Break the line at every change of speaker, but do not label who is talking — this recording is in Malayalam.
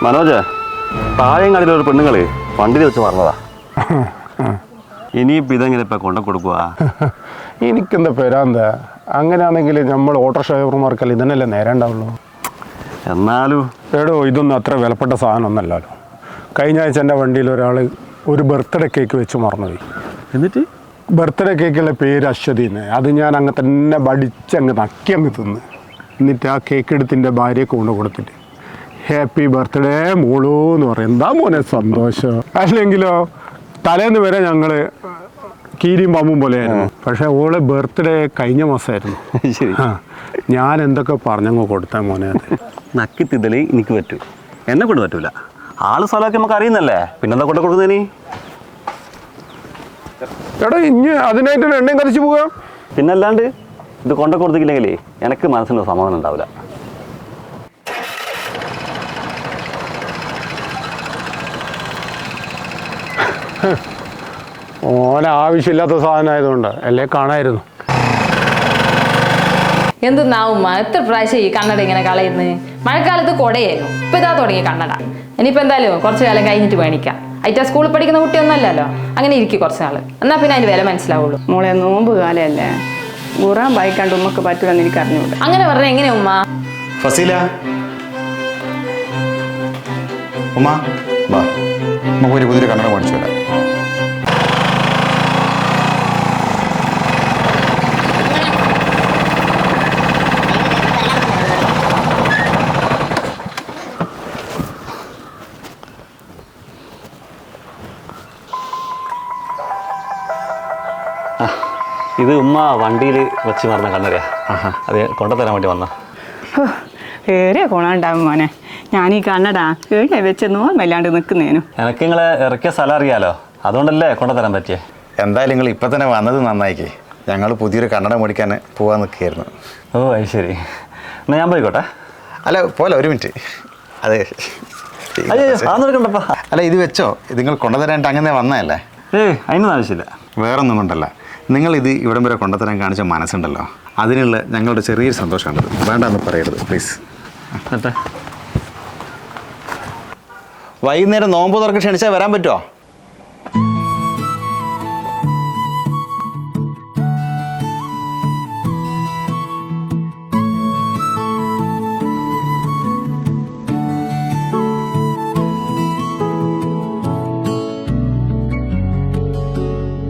മനോജ്, താഴെയും കടയിലൊരു പെണ്ണുങ്ങള് വണ്ടിയിൽ വെച്ച് പറഞ്ഞതാ. ഇനിയിപ്പോൾ ഇതെങ്ങനെ ഇപ്പം കൊണ്ടു കൊടുക്കുക?
എനിക്കെന്താ പേരാന്താ? അങ്ങനെയാണെങ്കിൽ നമ്മൾ ഓട്ടോ ഡ്രൈവർമാർക്കല്ല ഇതന്നെയല്ലേ നേരെ ഉണ്ടാവുള്ളൂ.
എന്നാലും
എടോ, ഇതൊന്നും അത്ര വിലപ്പെട്ട സാധനമൊന്നല്ലല്ലോ. കഴിഞ്ഞ ആഴ്ച എൻ്റെ വണ്ടിയിൽ ഒരാൾ ഒരു ബർത്ത്ഡേ കേക്ക് വെച്ച് മറന്നുപോയി.
എന്നിട്ട്
ബർത്ത്ഡേ കേക്കുള്ള പേര് അശ്വതിന്ന്. അത് ഞാൻ അങ്ങ് തന്നെ ബടിച്ചങ്ങ് നക്കിയങ്ങ് തിന്ന്. എന്നിട്ട് ആ കേക്ക് എടുത്ത് എൻ്റെ ഭാര്യയ്ക്ക് കൊണ്ട് കൊടുത്തിട്ട് ഹാപ്പി ബർത്ത്ഡേ മോളൂ എന്ന് പറയും. എന്താ മോനെ സന്തോഷം. അല്ലെങ്കിലോ തലേന്ന് വരെ ഞങ്ങൾ കീരിയും പാമ്പും പോലെയായിരുന്നു. പക്ഷെ ഓള് ബർത്ത്ഡേ കഴിഞ്ഞ മാസമായിരുന്നു.
ശരി,
ഞാൻ എന്തൊക്കെ പറഞ്ഞങ്ങ് കൊടുത്താൽ മോനെ. അത്
നക്കി തിതലി എനിക്ക് പറ്റൂ, എന്നെ കൊണ്ട് പറ്റൂല. ആള് സ്ഥലമൊക്കെ നമുക്ക് അറിയുന്നല്ലേ, പിന്നെന്താ കൊണ്ട് കൊടുക്കുന്നതിന്?
എടാ, ഇനി അതിനായിട്ട് എണ്ണയും കറിച്ച് പോകാം.
പിന്നല്ലാണ്ട് ഇത് കൊണ്ടു കൊടുത്തില്ലെങ്കിലേ എനിക്ക് മനസ്സിന് സമാധാനം ഉണ്ടാവില്ല.
ഓന ആവശ്യമില്ലാത്ത സാധനമായതുകൊണ്ട് അല്ലേ കാണായിരുന്നു.
എന്തെന്നാവുമ്മ എത്ര പ്രാവശ്യം ഈ കണ്ണട ഇങ്ങനെ കളയുന്നത്? മഴക്കാലത്ത് കുടയായിരുന്നു, ഇപ്പം ഇതാ തുടങ്ങിയ കണ്ണട. ഇനിയിപ്പോൾ എന്തായാലും കുറച്ച് കാലം കഴിഞ്ഞിട്ട് മേടിക്കാം. അയറ്റാ സ്കൂളിൽ പഠിക്കുന്ന കുട്ടിയൊന്നും അല്ലല്ലോ. അങ്ങനെ ഇരിക്കും കുറച്ച് നാൾ, എന്നാൽ പിന്നെ അതിന് വില മനസ്സിലാവുള്ളൂ.
മോളെ, നോമ്പ് കാലമല്ലേ, ഖുറാൻ വായിക്കാണ്ട് ഉമ്മക്ക് പറ്റൂലെന്ന് എനിക്ക് അറിഞ്ഞൂടെ.
അങ്ങനെ പറഞ്ഞാൽ എങ്ങനെയാ ഉമ്മ?
ഫസീല, ഉമ്മ വാ, നമുക്ക് ഒരു പുതിയൊരു കണ്ണട മേടിച്ചു വരാം.
ഇത് ഉമ്മ വണ്ടിയിൽ വെച്ച് പറഞ്ഞ കണ്ണടയാ. അത് കൊണ്ടുതരാൻ വേണ്ടി വന്ന.
ഏറെ കൊണാണ്ടാവും മോനെ. ഞാൻ ഈ കണ്ണട ഏഴെ വെച്ച് നോർമല്ലാണ്ട് നിൽക്കുന്നേനു.
എനിക്ക് നിങ്ങളെ ഇറക്കിയ സ്ഥലം അറിയാലോ, അതുകൊണ്ടല്ലേ കൊണ്ടുതരാൻ പറ്റിയേ.
എന്തായാലും നിങ്ങൾ ഇപ്പം തന്നെ വന്നത് നന്നായിക്കേ. ഞങ്ങൾ പുതിയൊരു കണ്ണട മേടിക്കാൻ പോകാൻ നിൽക്കുകയായിരുന്നു.
ഓ, അത് ശരി. എന്നാൽ ഞാൻ പോയിക്കോട്ടെ.
അല്ല പോലെ, ഒരു മിനിറ്റ്. അതെ,
അതെടുക്കണ്ടപ്പാ.
അല്ല ഇത് വെച്ചോ, ഇത് നിങ്ങൾ കൊണ്ടുതരാനായിട്ട് അങ്ങനെ വന്നതല്ലേ?
അതിനൊന്നും ആവശ്യമില്ല.
വേറൊന്നും കൊണ്ടല്ല, നിങ്ങളിത് ഇവിടം വരെ കൊണ്ടുതരാൻ കാണിച്ച മനസ്സുണ്ടല്ലോ, അതിനുള്ള ഞങ്ങളുടെ ചെറിയൊരു സന്തോഷമാണത്. വേണ്ടെന്ന് പറയരുത് പ്ലീസ്. വൈകുന്നേരം നോമ്പ് തുറക്ക് ക്ഷണിച്ചാൽ വരാൻ പറ്റുമോ?